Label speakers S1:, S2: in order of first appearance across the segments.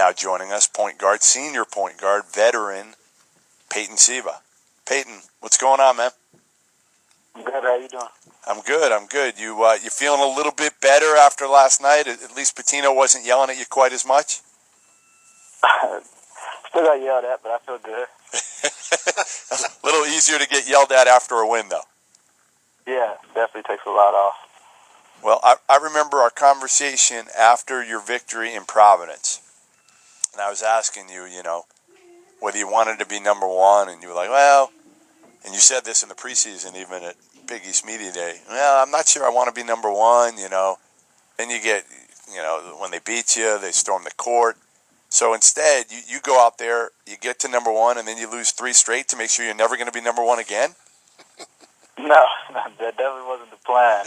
S1: now joining us, point guard, senior point guard, veteran Peyton Siva. Peyton, what's going on, man?
S2: I'm good. How you doing?
S1: I'm good. You feeling a little bit better after last night? At least Patino wasn't yelling at you quite as much?
S2: Still got yelled at, but I feel good.
S1: A little easier to get yelled at after a win, though.
S2: Yeah, definitely takes a lot off.
S1: Well, I remember our conversation after your victory in Providence. And I was asking you, whether you wanted to be number one. And you were like, well, and you said this in the preseason, even at Big East Media Day. Well, I'm not sure I want to be number one, Then you get, when they beat you, they storm the court. So instead, you go out there, you get to number one, and then you lose 3 straight to make sure you're never going to be number one again?
S2: No, that definitely wasn't the plan.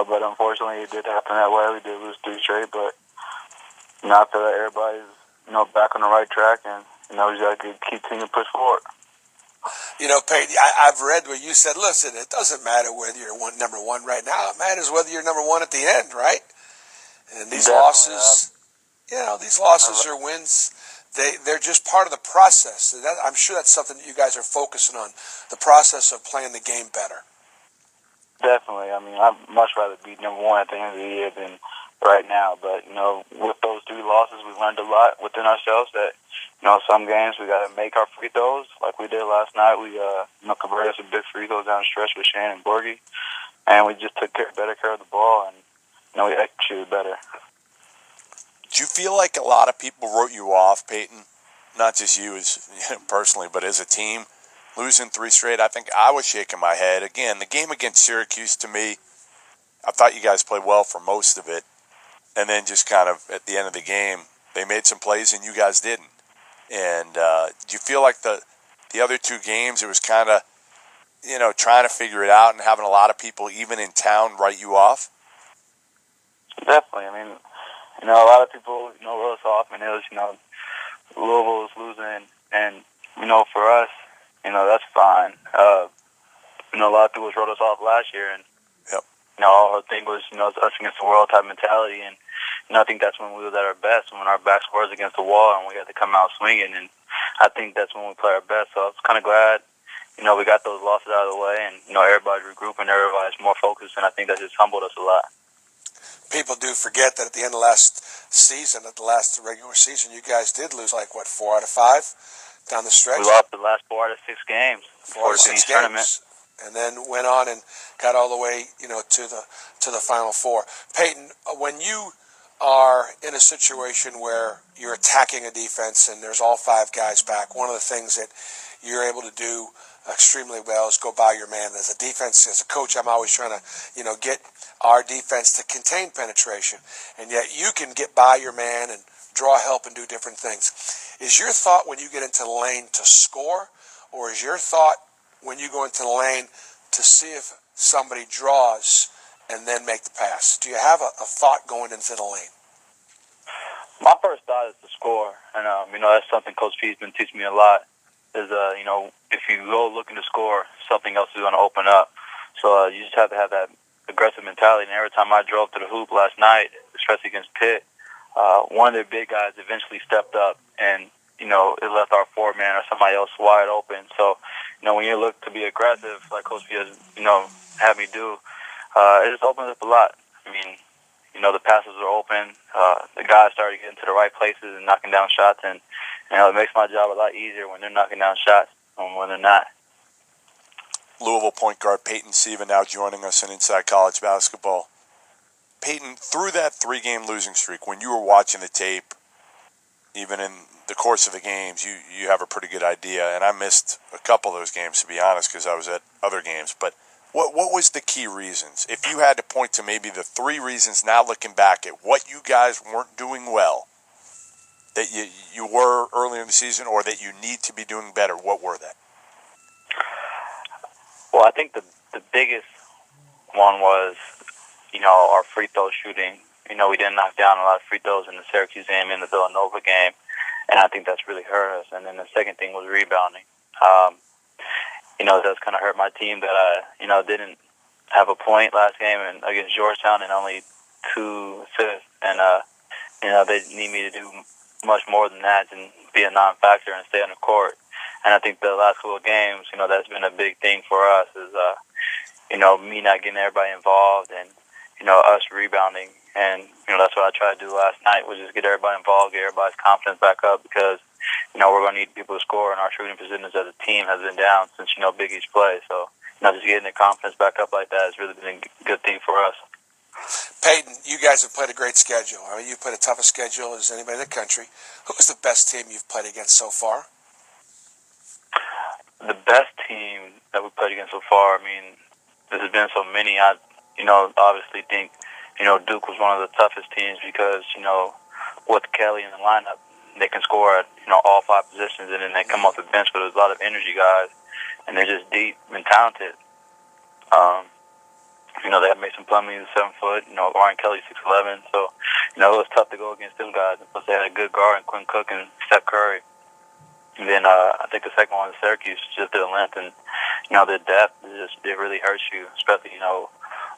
S2: But unfortunately it did happen that way. We did lose 3 straight, but I feel that everybody's, back on the right track, and, we just got to keep continuing to push forward.
S3: Peyton, I've read where you said, listen, it doesn't matter whether you're number one right now. It matters whether you're number one at the end, right? And these losses, these losses or wins, they're just part of the process. I'm sure that's something that you guys are focusing on, the process of playing the game better.
S2: Definitely. I'd much rather be number one at the end of the year than right now. But, with those 3 losses, we learned a lot within ourselves that, some games we got to make our free throws like we did last night. We, converted some big free throws down the stretch with Shane and Borgie. And we just took better care of the ball, and, we executed better.
S1: Do you feel like a lot of people wrote you off, Peyton? Not just you as personally, but as a team, losing 3 straight. I think I was shaking my head. Again, the game against Syracuse, to me, I thought you guys played well for most of it. And then just kind of at the end of the game, they made some plays and you guys didn't. And do you feel like the other 2 games, it was kind of, trying to figure it out and having a lot of people, even in town, write you off?
S2: Definitely. A lot of people, wrote us off, and it was, Louisville was losing, and, for us, that's fine. A lot of people wrote us off last year, and,
S1: yep.
S2: Our whole thing was, us against the world type mentality, and, I think that's when we was at our best, when our backs were against the wall, and we had to come out swinging, and I think that's when we play our best, so I was kind of glad, we got those losses out of the way, and, everybody's regrouping, everybody's more focused, and I think that just humbled us a lot.
S3: People do forget that at the end of last season, at the last regular season, you guys did lose 4 out of 5 down the stretch.
S2: We lost the last 4 out of 6 games.
S3: 4 out of 6 games, and then went on and got all the way, to the Final Four. Peyton, when you are in a situation where you're attacking a defense and there's all 5 guys back, one of the things that you're able to do extremely well is go by your man. As a defense, as a coach, I'm always trying to, get our defense to contain penetration, and yet you can get by your man and draw help and do different things. Is your thought when you get into the lane to score, or is your thought when you go into the lane to see if somebody draws and then make the pass? Do you have a thought going into the lane?
S2: My first thought is to score, and that's something Coach P's been teaching me a lot. Is if you go looking to score, something else is going to open up. So you just have to have that aggressive mentality. And every time I drove to the hoop last night, especially against Pitt, one of their big guys eventually stepped up, and it left our 4-man or somebody else wide open. So when you look to be aggressive, like Coach P has had me do, it just opens up a lot. The passes are open. The guys started getting to the right places and knocking down shots, and it makes my job a lot easier when they're knocking down shots than when they're not.
S1: Louisville point guard Peyton Siva now joining us in Inside College Basketball. Peyton, through that 3-game losing streak, when you were watching the tape, even in the course of the games, you have a pretty good idea. And I missed a couple of those games, to be honest, because I was at other games. But what was the key reasons? If you had to point to maybe the 3 reasons now looking back at what you guys weren't doing well, that you were earlier in the season, or that you need to be doing better, what were they?
S2: Well, I think the biggest one was, our free throw shooting. We didn't knock down a lot of free throws in the Syracuse game and the Villanova game, and I think that's really hurt us. And then the second thing was rebounding. That's kind of hurt my team that I, didn't have a point last game and against Georgetown and only 2 assists. And, they need me to do much more than that and be a non-factor and stay on the court. And I think the last couple of games, that's been a big thing for us is, me not getting everybody involved and, us rebounding. And, that's what I tried to do last night was just get everybody involved, get everybody's confidence back up because, we're going to need people to score and our shooting percentages as a team has been down since, Big East play. So, just getting the confidence back up like that has really been a good thing for us.
S3: Peyton, you guys have played a great schedule. I mean, you've played a tougher schedule as anybody in the country. Who is the best team you've played against so far?
S2: The best team that we played against so far, there's been so many. I, obviously think, Duke was one of the toughest teams because, with Kelly in the lineup, they can score at, all 5 positions, and then they come off the bench with a lot of energy guys, and they're just deep and talented. They have Mason Plumlee, who's 7 foot, Ryan Kelly, 6'11", so, it was tough to go against them guys. And plus, they had a good guard in Quinn Cook and Steph Curry. And then I think the second one is Syracuse, just their length and, their depth, it really hurts you, especially,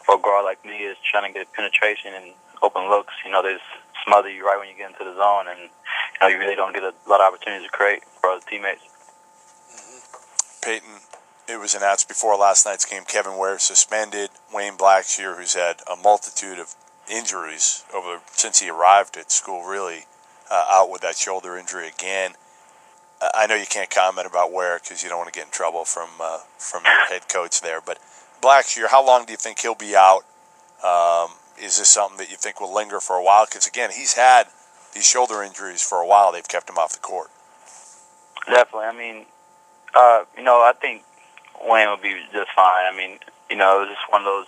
S2: for a guard like me is trying to get penetration and open looks. They just smother you right when you get into the zone, and, you really don't get a lot of opportunities to create for other teammates.
S1: Peyton, it was announced before last night's game, Kevin Ware suspended. Wayne Blackshear, who's had a multitude of injuries since he arrived at school, really out with that shoulder injury again. I know you can't comment about Ware because you don't want to get in trouble from your head coach there. But Blackshear, how long do you think he'll be out? Is this something that you think will linger for a while? Because, again, he's had these shoulder injuries for a while. They've kept him off the court.
S2: Definitely. I think Wayne will be just fine. It was just one of those,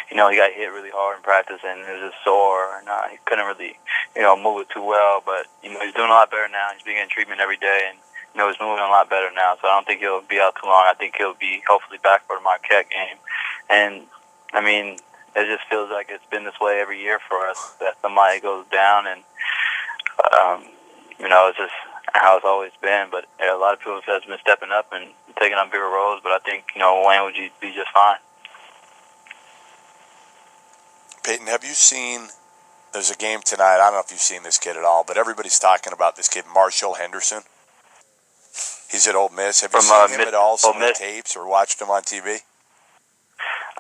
S2: he got hit really hard in practice and it was just sore. And he couldn't really, move it too well. But, he's doing a lot better now. He's been getting treatment every day. And, he's moving a lot better now. So I don't think he'll be out too long. I think he'll be hopefully back for the Marquette game. And, it just feels like it's been this way every year for us, that somebody goes down and, it's just how it's always been. But a lot of people have been stepping up and taking on bigger roles, but I think, Wayne would be just fine.
S1: Peyton, have you seen, there's a game tonight, I don't know if you've seen this kid at all, but everybody's talking about this kid, Marshall Henderson. He's at Ole Miss. Have you seen him at all, some of the tapes, or watched him on TV?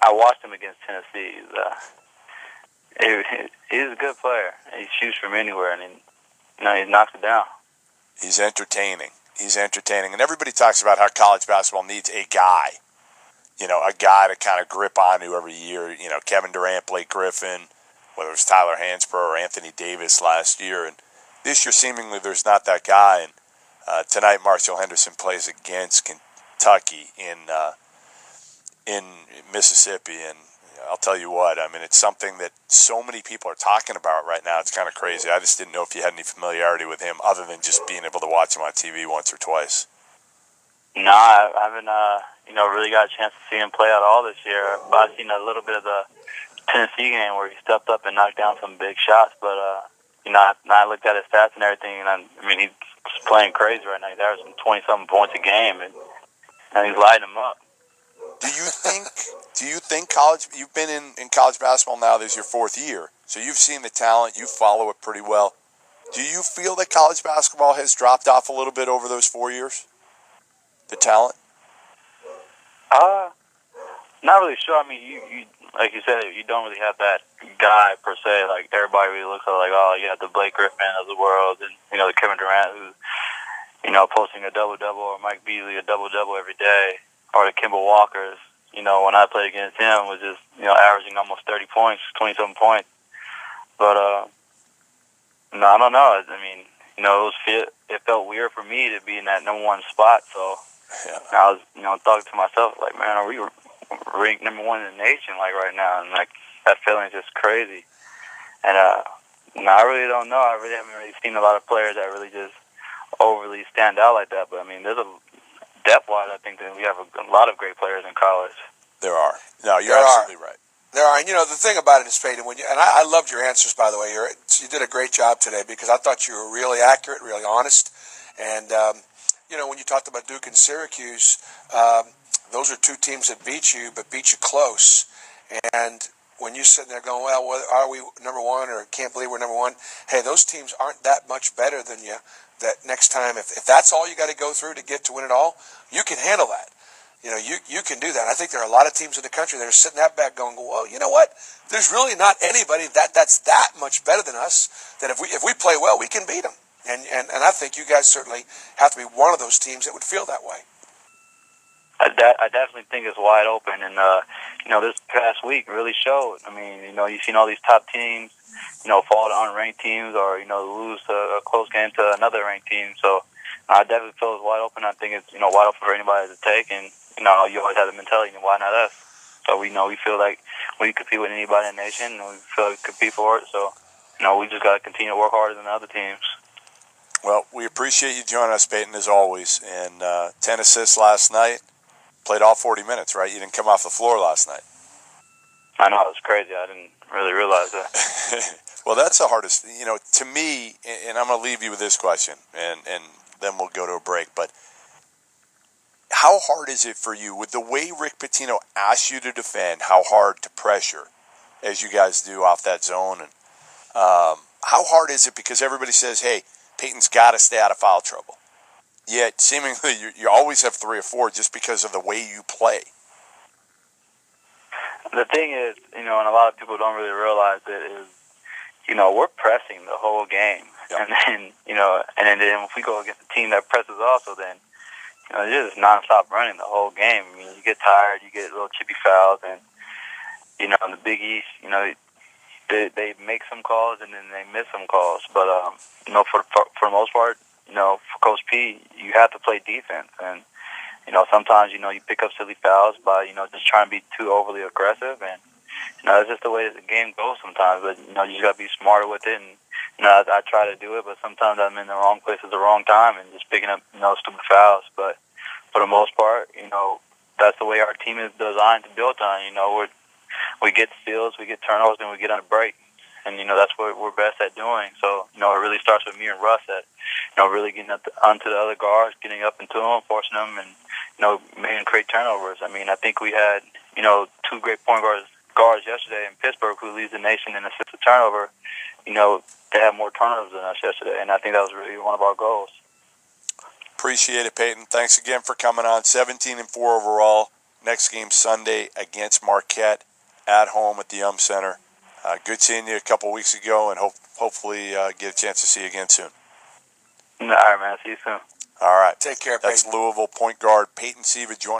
S2: I watched him against Tennessee. He's a good player. He shoots from anywhere, and he knocks it down.
S1: He's entertaining. And everybody talks about how college basketball needs a guy. A guy to kind of grip onto every year. Kevin Durant, Blake Griffin, whether it was Tyler Hansbrough or Anthony Davis last year. And this year, seemingly, there's not that guy. And tonight, Marshall Henderson plays against Kentucky in Mississippi. And I'll tell you what, it's something that so many people are talking about right now. It's kind of crazy. I just didn't know if you had any familiarity with him other than just being able to watch him on TV once or twice.
S2: No, I haven't, really got a chance to see him play at all this year. I've seen a little bit of the Tennessee game where he stepped up and knocked down some big shots. But, I looked at his stats and everything, and he's playing crazy right now. He's averaging 20-something points a game, and he's lighting them up.
S1: Do you think college, you've been in college basketball now, this is your 4th year, so you've seen the talent, you follow it pretty well. Do you feel that college basketball has dropped off a little bit over those 4 years? The talent?
S2: Not really sure. You like you said, you don't really have that guy per se. Like everybody really looks at you have the Blake Griffin of the world, and the Kevin Durant who's posting a double-double, or Mike Beasley a double-double every day, or the Kimball Walkers. When I played against him, was just averaging almost 30 points, 27 points. But no, I don't know. It felt weird for me to be in that number 1 spot. So yeah. I was talking to myself like, man, are we ranked number 1 in the nation right now? And that feeling is just crazy. And I really don't know. I really haven't really seen a lot of players that really just overly stand out like that. But there's a depth-wise, I think that we have a lot of great players in college.
S1: There are. No, you're absolutely right.
S3: There are. And, the thing about it is, Peyton, I loved your answers, by the way. You did a great job today because I thought you were really accurate, really honest. And, when you talked about Duke and Syracuse, those are 2 teams that beat you, but beat you close. And when you're sitting there going, well, are we number one, or can't believe we're number one? Hey, those teams aren't that much better than you. That next time, if that's all you got to go through to get to win it all, you can handle that. You can do that. I think there are a lot of teams in the country that are sitting that back going, well, you know what? There's really not anybody that's that much better than us, that if we play well, we can beat them. And I think you guys certainly have to be one of those teams that would feel that way.
S2: I definitely think it's wide open, and this past week really showed. I mean, you've seen all these top teams, fall to unranked teams, or lose a close game to another ranked team. So I definitely feel it's wide open. I think it's wide open for anybody to take, and you always have the mentality, why not us? So we feel like we compete with anybody in the nation, and we feel like we compete for it. So we just got to continue to work harder than the other teams.
S1: Well, we appreciate you joining us, Peyton, as always. And 10 assists last night. Played all 40 minutes, right? You didn't come off the floor last night.
S2: I know, it was crazy. I didn't really realize that.
S1: Well, that's the hardest, to me, and I'm going to leave you with this question, and then we'll go to a break. But how hard is it for you, with the way Rick Pitino asks you to defend, how hard to pressure, as you guys do off that zone? And how hard is it, because everybody says, hey, Peyton's got to stay out of foul trouble. Yet, seemingly, you always have 3 or 4 just because of the way you play.
S2: The thing is, and a lot of people don't really realize it, is, we're pressing the whole game. Yep. And then if we go against a team that presses also, then, it's just nonstop running the whole game. I mean, you get tired, you get little chippy fouls, and, in the Big East, they make some calls and then they miss some calls. But, for the most part, for Coach P, you have to play defense. And, sometimes, you pick up silly fouls by, just trying to be too overly aggressive. And, it's just the way the game goes sometimes. But, you just got to be smarter with it. And, I try to do it, but sometimes I'm in the wrong place at the wrong time and just picking up, stupid fouls. But for the most part, that's the way our team is designed to build on. We get steals, we get turnovers, and we get on a break. And, that's what we're best at doing. So, it really starts with me and Russ at, really getting onto the other guards, getting up into them, forcing them, and, making create turnovers. I mean, I think we had, 2 great point guards yesterday in Pittsburgh who leads the nation in assists to turnover. They had more turnovers than us yesterday, and I think that was really one of our goals.
S1: Appreciate it, Peyton. Thanks again for coming on. 17-4 overall. Next game Sunday against Marquette at home at the Center. Good seeing you a couple weeks ago, and hopefully get a chance to see you again soon.
S2: All right, man. See you soon.
S1: All right.
S3: Take care, Peyton.
S1: That's Louisville point guard Peyton Siva joining